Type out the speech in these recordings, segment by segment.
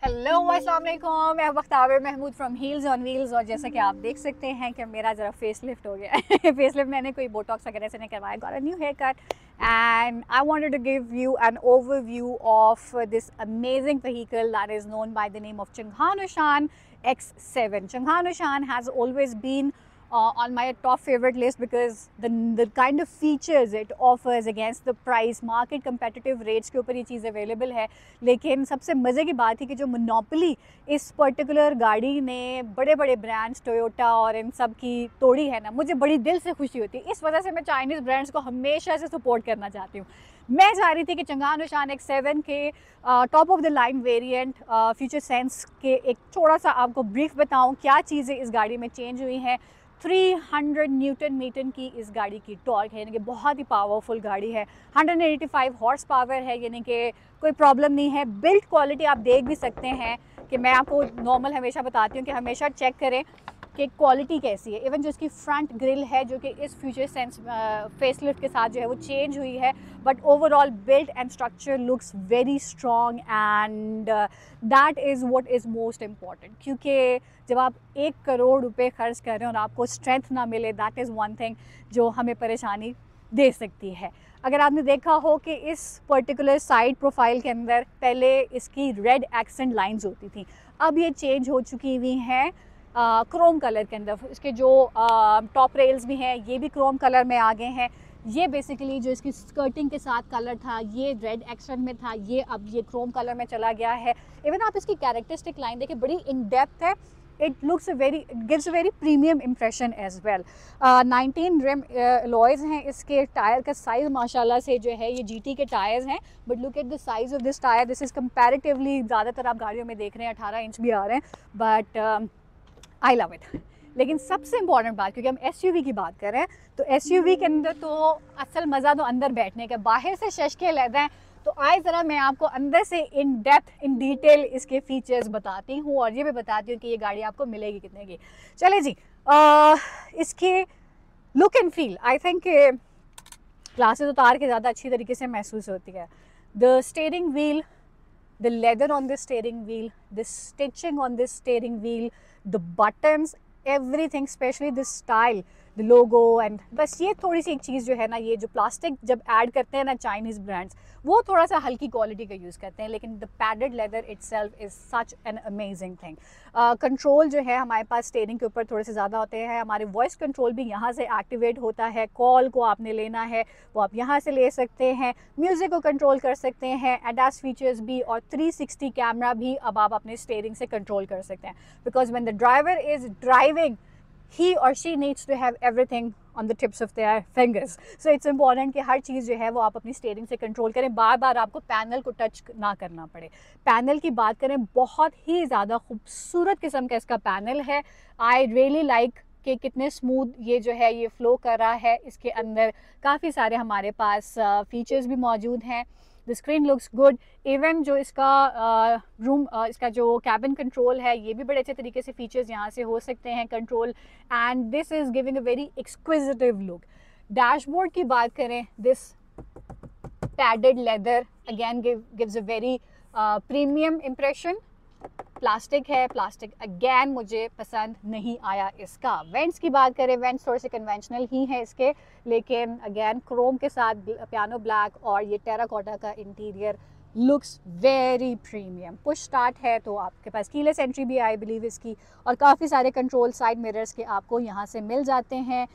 Hello अस्सलाम वालेकुम, मैं Bakhtawar Mahmood from heels on wheels. और जैसा कि आप देख सकते हैं कि मेरा ज़रा फेस लिफ्ट हो गया है। फेस लिफ्ट मैंने कोई बोटॉक्स वगैरह से नहीं करवाया, got a new haircut and I wanted to give you an overview of this amazing vehicle that is known by the name of Changan Ushan X7. Changan Ushan has always been on my top favorite list because the kind of features it offers against the price market competitive rates के ऊपर ये चीज़ available है। लेकिन सबसे मज़े की बात है कि जो मोनोपोली इस पर्टिकुलर गाड़ी ने बड़े बड़े ब्रांड्स टोयोटा और इन सब की तोड़ी है ना, मुझे बड़ी दिल से खुशी होती है। इस वजह से मैं चाइनीज़ ब्रांड्स को हमेशा से सपोर्ट करना चाहती हूँ। मैं चाह रही थी कि Changan Ushan X7 के top of the line variant future sense के एक थोड़ा सा आपको ब्रीफ बताऊँ क्या चीज़ें इस गाड़ी में चेंज हुई हैं। 300 न्यूटन मीटर की इस गाड़ी की टॉर्क है, यानी कि बहुत ही पावरफुल गाड़ी है। 185 हॉर्स पावर है, यानी कि कोई प्रॉब्लम नहीं है। बिल्ड क्वालिटी आप देख भी सकते हैं कि मैं आपको नॉर्मल हमेशा बताती हूँ कि हमेशा चेक करें कि क्वालिटी कैसी है। इवन जो इसकी फ्रंट ग्रिल है जो कि इस फ्यूचर सेंस फेसलिफ्ट के साथ जो है वो चेंज हुई है, but overall build and structure looks very strong and that is what is most important. क्योंकि जब आप 1 करोड़ रुपए खर्च कर रहे हैं और आपको स्ट्रेंथ ना मिले, दैट इज़ वन थिंग जो हमें परेशानी दे सकती है। अगर आपने देखा हो कि इस पर्टिकुलर साइड प्रोफाइल के अंदर पहले इसकी रेड एक्सेंट लाइंस होती थी, अब ये चेंज हो चुकी हुई हैं क्रोम कलर के अंदर। इसके जो टॉप रेल्स भी हैं ये भी क्रोम कलर में आ गए हैं। ये बेसिकली जो इसकी स्कर्टिंग के साथ कलर था ये रेड एक्सेंट में था, ये अब ये क्रोम कलर में चला गया है। इवन आप इसकी कैरेक्टरिस्टिक लाइन देखिए, बड़ी इन डेप्थ है। It looks gives a very premium impression as well. 19 rim alloys हैं। इसके टायर का साइज़ माशाल्लाह से जो है ये GT के टायर्स हैं, but look at the size of this tyre. This is comparatively, ज़्यादातर आप गाड़ियों में देख रहे हैं 18 इंच भी आ रहे हैं, बट आई लव इट। लेकिन सबसे इम्पॉर्टेंट बात, क्योंकि हम SUV की बात कर रहे हैं, तो SUV के अंदर तो असल मज़ा तो अंदर बैठने का। बाहर से शशके लहदा है, तो आए ज़रा मैं आपको अंदर से इन डेप्थ इन डिटेल इसके फीचर्स बताती हूँ और ये भी बताती हूँ कि ये गाड़ी आपको मिलेगी कितने की। चले जी, इसके look and feel I think glasses उतार के ज़्यादा अच्छी तरीके से महसूस होती है। The steering wheel, the leather on the steering wheel, the stitching on this steering wheel, the buttons, everything, especially this style, the logo, and बस ये थोड़ी सी एक चीज़ जो है ना, ये जो प्लास्टिक जब ऐड करते हैं ना चाइनीज़ ब्रांड्स, वो थोड़ा सा हल्की क्वालिटी का यूज़ करते हैं, लेकिन the padded leather itself is such an amazing thing. Control जो है हमारे पास स्टीयरिंग के ऊपर थोड़े से ज़्यादा होते हैं। हमारे वॉइस कंट्रोल भी यहाँ से एक्टिवेट होता है। कॉल को आपने लेना है वो आप यहाँ से ले सकते हैं। म्यूज़िक को कंट्रोल कर सकते हैं। ADAS फीचर्स भी और 360 कैमरा भी अब आप अपने स्टीयरिंग से कंट्रोल कर सकते हैं, because when the driver is driving he or she needs to have everything on the tips of their fingers. So it's important कि हर चीज़ जो है वो आप अपनी स्टीयरिंग से कंट्रोल करें, बार बार आपको पैनल को टच ना करना पड़े। पैनल की बात करें, बहुत ही ज़्यादा खूबसूरत किस्म का इसका पैनल है। आई रियली लाइक कि कितने स्मूथ ये जो है ये फ्लो कर रहा है। इसके अंदर काफ़ी सारे हमारे पास फीचर्स भी मौजूद हैं। The screen looks good. Even जो इसका इसका जो कैबिन कंट्रोल है ये भी बड़े अच्छे तरीके से फीचर्स यहाँ से हो सकते हैं control, and this is giving a very exquisitive look. Dashboard की बात करें, this padded leather again gives a very premium impression. Plastic है, प्लास्टिक अगेन मुझे पसंद नहीं आया इसका। वेंट्स की बात करें, वेंट्स थोड़े से कन्वेंशनल ही हैं इसके, लेकिन अगेन क्रोम के साथ पियानो ब्लैक और ये टेराकोटा का interior looks very premium. Push start है तो आपके पास कीलेस एंट्री भी आई बिलीव इसकी, और काफ़ी सारे कंट्रोल साइड मिरर्स के आपको यहाँ से मिल जाते हैं।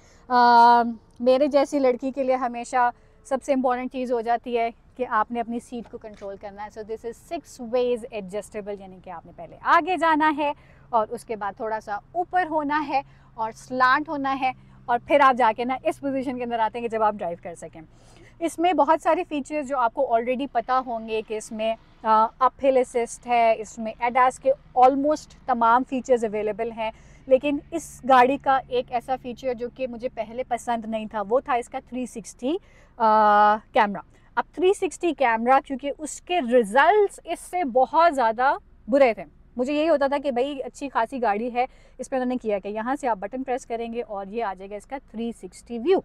मेरे जैसी लड़की के लिए हमेशा सबसे इम्पॉर्टेंट चीज़ हो जाती है कि आपने अपनी सीट को कंट्रोल करना है। So this is 6 ways adjustable, यानी कि आपने पहले आगे जाना है और उसके बाद थोड़ा सा ऊपर होना है और स्लांट होना है, और फिर आप जाके ना इस पोजीशन के अंदर आते हैं कि जब आप ड्राइव कर सकें। इसमें बहुत सारे फीचर्स जो आपको ऑलरेडी पता होंगे कि इसमें अप हिल असिस्ट है, इसमें ADAS के ऑलमोस्ट तमाम फीचर्स अवेलेबल हैं, लेकिन इस गाड़ी का एक ऐसा फीचर जो कि मुझे पहले पसंद नहीं था वो था इसका 360 कैमरा। अब 360 कैमरा, क्योंकि उसके रिजल्ट्स इससे बहुत ज़्यादा बुरे थे। मुझे यही होता था कि भाई अच्छी खासी गाड़ी है, इस पर उन्होंने किया कि यहाँ से आप बटन प्रेस करेंगे और ये आ जाएगा इसका 360 व्यू।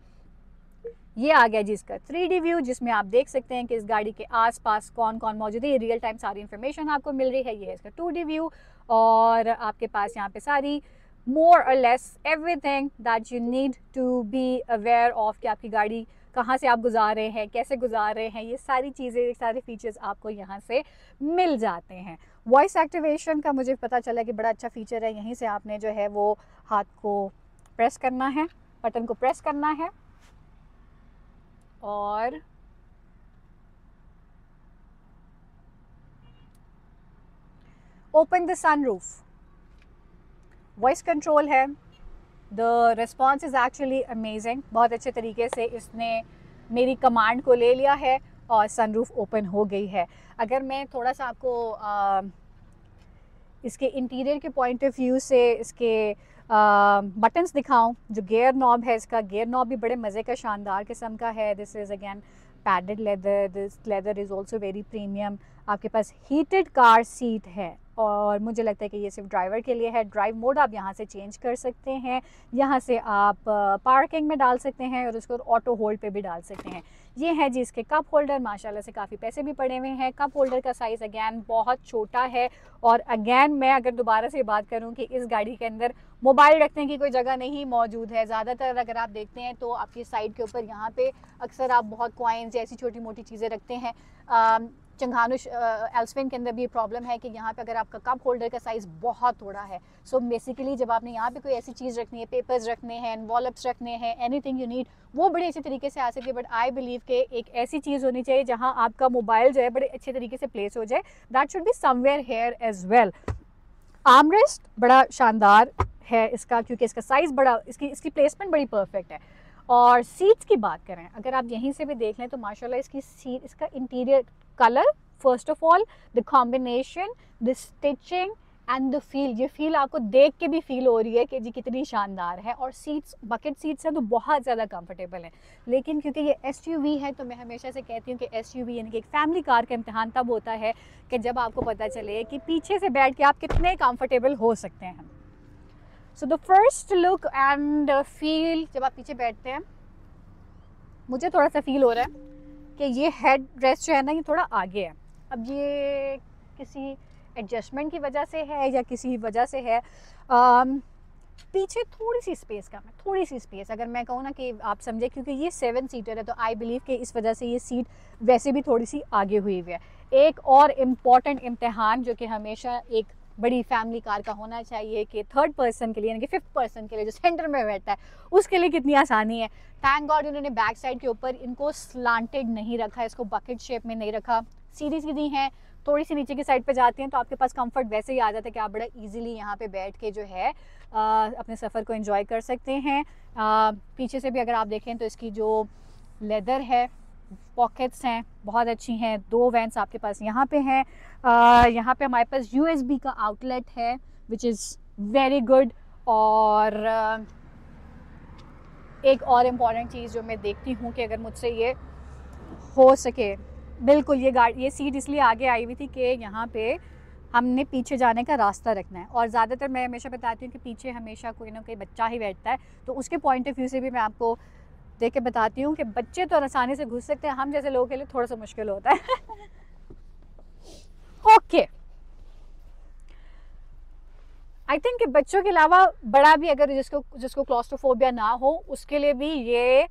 ये आ गया जी इसका 3D व्यू, जिसमें आप देख सकते हैं कि इस गाड़ी के आसपास कौन कौन मौजूद है, ये रियल टाइम सारी इन्फॉर्मेशन आपको मिल रही है। ये है इसका 2D व्यू, और आपके पास यहाँ पे सारी मोर और less everything that you need to be aware of कि आपकी गाड़ी कहाँ से आप गुजार रहे हैं, कैसे गुजार रहे हैं, ये सारी चीज़ें, सारे फीचर्स आपको यहाँ से मिल जाते हैं। वॉइस एक्टिवेशन का मुझे पता चला कि बड़ा अच्छा फीचर है। यहीं से आपने जो है वो हाथ को प्रेस करना है, बटन को प्रेस करना है और open the sunroof. Voice control है। The response is actually amazing. बहुत अच्छे तरीके से इसने मेरी कमांड को ले लिया है और सनरूफ ओपन हो गई है। अगर मैं थोड़ा सा आपको इसके इंटीरियर के पॉइंट ऑफ व्यू से इसके बटन्स दिखाऊं, जो गियर नॉब है, इसका गियर नॉब भी बड़े मज़े का, शानदार किस्म का है। This is again padded leather, this leather is also very premium. आपके पास हीटेड कार सीट है और मुझे लगता है कि ये सिर्फ ड्राइवर के लिए है। ड्राइव मोड आप यहाँ से चेंज कर सकते हैं, यहाँ से आप पार्किंग में डाल सकते हैं और उसको ऑटो होल्ड पे भी डाल सकते हैं। ये है जी इसके कप होल्डर, माशाल्लाह से काफ़ी पैसे भी पड़े हुए हैं। कप होल्डर का साइज़ अगैन बहुत छोटा है और अगैन मैं अगर दोबारा से बात करूँ कि इस गाड़ी के अंदर मोबाइल रखने की कोई जगह नहीं मौजूद है। ज़्यादातर अगर आप देखते हैं तो आपकी साइड के ऊपर यहाँ पे अक्सर आप बहुत कॉइन्स ऐसी छोटी मोटी चीज़ें रखते हैं। चंगानुश एल्सविन के अंदर भी ये प्रॉब्लम है कि यहाँ पे अगर आपका कप होल्डर का साइज़ बहुत थोड़ा है, सो बेसिकली जब आपने यहाँ पे कोई ऐसी चीज़ रखनी है, पेपर्स रखने हैं, एनवॉल्प्स रखने हैं, एनीथिंग यू नीड, वो बड़े अच्छे तरीके से आ सकती है। बट आई बिलीव कि एक ऐसी चीज़ होनी चाहिए जहाँ आपका मोबाइल जो है बड़े अच्छे तरीके से प्लेस हो जाए। That should be somewhere here as well. Armrest बड़ा शानदार है इसका, क्योंकि इसका साइज़ बड़ा, इसकी प्लेसमेंट बड़ी परफेक्ट है। और सीट्स की बात करें, अगर आप यहीं से भी देख लें तो माशाल्लाह इसकी सीट, इसका interior colour, first of all the combination, the stitching and the feel, ये फील आपको देख के भी फील हो रही है कि जी कितनी शानदार है। और सीट्स बकेट सीट्स हैं तो बहुत ज़्यादा कंफर्टेबल है। लेकिन क्योंकि ये SUV है तो मैं हमेशा से कहती हूँ कि SUV यानी कि एक फैमिली कार का इम्तिहान तब होता है कि जब आपको पता चले कि पीछे से बैठ के आप कितने कंफर्टेबल हो सकते हैं। So the first look and feel, जब आप पीछे बैठते हैं मुझे थोड़ा सा फील हो रहा है कि ये हेड रेस्ट जो है ना ये थोड़ा आगे है। अब ये किसी एडजस्टमेंट की वजह से है या किसी वजह से है, पीछे थोड़ी सी स्पेस कम है, थोड़ी सी स्पेस अगर मैं कहूँ ना कि आप समझे, क्योंकि ये 7 सीटर है तो आई बिलीव कि इस वजह से ये सीट वैसे भी थोड़ी सी आगे हुई है। एक और इम्पॉर्टेंट इम्तिहान जो कि हमेशा एक बड़ी फैमिली कार का होना चाहिए कि थर्ड पर्सन के लिए यानी कि 5th पर्सन के लिए जो सेंटर में बैठता है उसके लिए कितनी आसानी है। थैंक गॉड उन्होंने बैक साइड के ऊपर इनको स्लांटेड नहीं रखा, इसको बकेट शेप में नहीं रखा, सीधी सीधी हैं, थोड़ी सी नीचे की साइड पे जाती हैं तो आपके पास कंफर्ट वैसे ही आ जाता है कि आप बड़ा इजीली यहाँ पे बैठ के जो है अपने सफ़र को एंजॉय कर सकते हैं। पीछे से भी अगर आप देखें तो इसकी जो लेदर है, पॉकेट्स हैं बहुत अच्छी हैं। 2 वेंट्स आपके पास यहाँ पे हैं। यहाँ पे हमारे पास USB का आउटलेट है विच इज़ वेरी गुड। और एक और इम्पॉर्टेंट चीज़ जो मैं देखती हूँ कि अगर मुझसे ये हो सके, बिल्कुल ये सीट इसलिए आगे आई हुई थी कि यहाँ पे हमने पीछे जाने का रास्ता रखना है। और ज़्यादातर मैं हमेशा बताती हूँ कि पीछे हमेशा कोई ना कोई बच्चा ही बैठता है, तो उसके पॉइंट ऑफ व्यू से भी मैं आपको देख के बताती हूँ कि बच्चे तो आसानी से घुस सकते हैं, हम जैसे लोगों के लिए थोड़ा सा मुश्किल होता है। ओके, आई थिंक कि बच्चों के अलावा बड़ा भी अगर जिसको क्लॉस्ट्रोफोबिया ना हो उसके लिए भी ये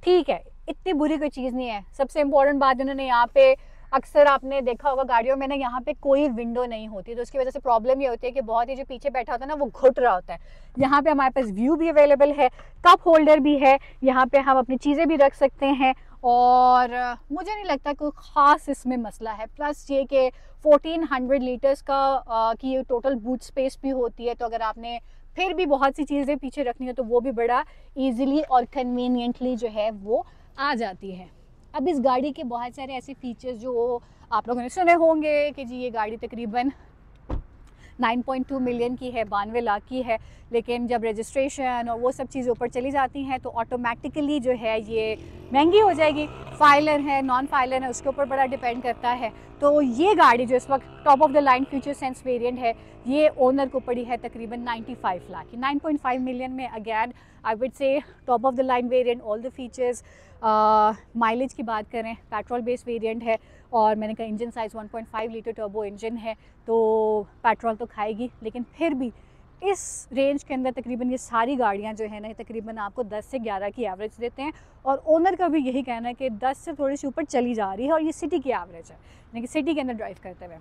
ठीक है, इतनी बुरी कोई चीज़ नहीं है। सबसे इम्पोर्टेंट बात इन्होंने यहाँ पे, अक्सर आपने देखा होगा गाड़ियों में ना यहाँ पे कोई विंडो नहीं होती, तो उसकी वजह से प्रॉब्लम ये होती है कि बहुत ही जो पीछे बैठा होता है ना वो घुट रहा होता है। यहाँ पे हमारे पास व्यू भी अवेलेबल है, कप होल्डर भी है, यहाँ पे हम अपनी चीज़ें भी रख सकते हैं और मुझे नहीं लगता कोई ख़ास इसमें मसला है। प्लस ये कि 1400 लीटर्स का की टोटल बूट स्पेस भी होती है, तो अगर आपने फिर भी बहुत सी चीज़ें पीछे रखनी हो तो वो भी बड़ा ईजिली और कन्वीनियंटली जो है वो आ जाती है। अब इस गाड़ी के बहुत सारे ऐसे फीचर्स जो आप लोगों ने सुने होंगे कि जी ये गाड़ी तकरीबन 9.2 मिलियन की है, 92 लाख की है, लेकिन जब रजिस्ट्रेशन और वो सब चीज़ें ऊपर चली जाती हैं तो ऑटोमेटिकली जो है ये महंगी हो जाएगी। फाइलर है, नॉन फाइलर है, उसके ऊपर बड़ा डिपेंड करता है। तो ये गाड़ी जो इस वक्त top of the line future sense variant है, ये ओनर को पड़ी है तकरीबन 95 लाख की। 9.5 मिलियन में again I would say top of the line variant, all the features, mileage की बात करें, पेट्रोल बेस वेरिएंट है और मैंने कहा engine size 1.5 litre turbo engine है, तो पेट्रोल तो खाएगी, लेकिन फिर भी इस रेंज के अंदर तकरीबन ये सारी गाड़ियां जो है ना, तकरीबन आपको 10 से 11 की एवरेज देते हैं। और ओनर का भी यही कहना है कि 10 से थोड़ी सी ऊपर चली जा रही है, और ये सिटी की एवरेज है, यानी कि सिटी के अंदर ड्राइव करते हुए।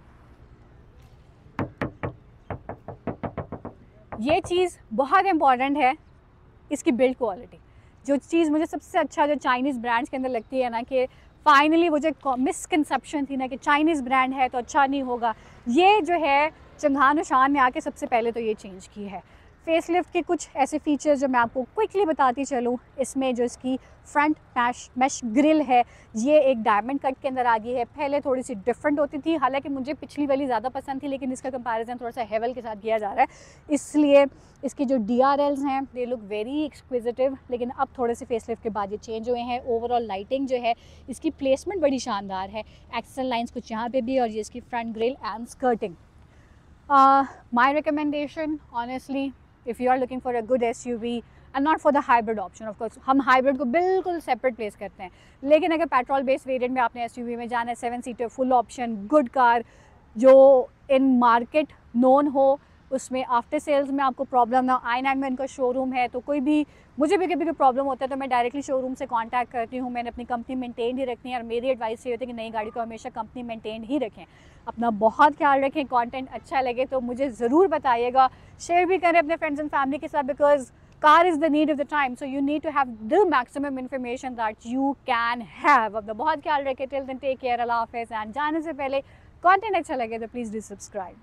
ये चीज़ बहुत इम्पॉर्टेंट है, इसकी बिल्ड क्वालिटी। जो चीज़ मुझे सबसे अच्छा जो चाइनीज़ ब्रांड्स के अंदर लगती है ना, कि फाइनली वो जो मिसकंसेप्शन थी ना कि चाइनीज़ ब्रांड है तो अच्छा नहीं होगा, ये जो है चंगान और शान ने आके सबसे पहले तो ये चेंज की है। फेसलिफ्ट के कुछ ऐसे फीचर्स जो मैं आपको क्विकली बताती चलूँ, इसमें जो इसकी फ्रंट मैश ग्रिल है, ये एक डायमंड कट के अंदर आ गई है। पहले थोड़ी सी डिफरेंट होती थी, हालांकि मुझे पिछली वाली ज़्यादा पसंद थी, लेकिन इसका कंपैरिजन थोड़ा सा हेवल के साथ किया जा रहा है, इसलिए इसकी जो DRLs हैं दे लुक वेरी एक्सक्विजिटिव, लेकिन अब थोड़े से फेसलिफ्ट के बाद ये चेंज हुए हैं। ओवरऑल लाइटिंग जो है, इसकी प्लेसमेंट बड़ी शानदार है, एक्सल लाइन्स कुछ यहाँ पे भी, और ये इसकी front grille and skirting. My recommendation, honestly, if you are looking for a good SUV and not for the hybrid option, of course, हम hybrid को बिल्कुल separate place करते हैं, लेकिन अगर पेट्रोल बेस वेरिएंट में आपने SUV में जाना है, 7 seater full option good car जो इन मार्केट नोन हो, उसमें आफ्टर सेल्स में आपको प्रॉब्लम ना, i9 में इनका शोरूम है, तो कोई भी मुझे भी कभी कोई प्रॉब्लम होता है तो मैं डायरेक्टली शोरूम से कांटेक्ट करती हूँ। मैंने अपनी कंपनी मेंटेन ही रखनी है, और मेरी एडवाइस ये होती है कि नई गाड़ी को हमेशा कंपनी मेंटेन ही रखें। अपना बहुत ख्याल रखें, कंटेंट अच्छा लगे तो मुझे ज़रूर बताइएगा, शेयर भी करें अपने फ्रेंड्स एंड फैमिली के साथ, because car is the need of the time, so you need to have the maximum information that you can have. अपना बहुत ख्याल रखें। टिल देन टेक केयर, अल्लाह हाफिज़। एंड जाने से पहले कंटेंट अच्छा लगे तो प्लीज़ डू सब्सक्राइब।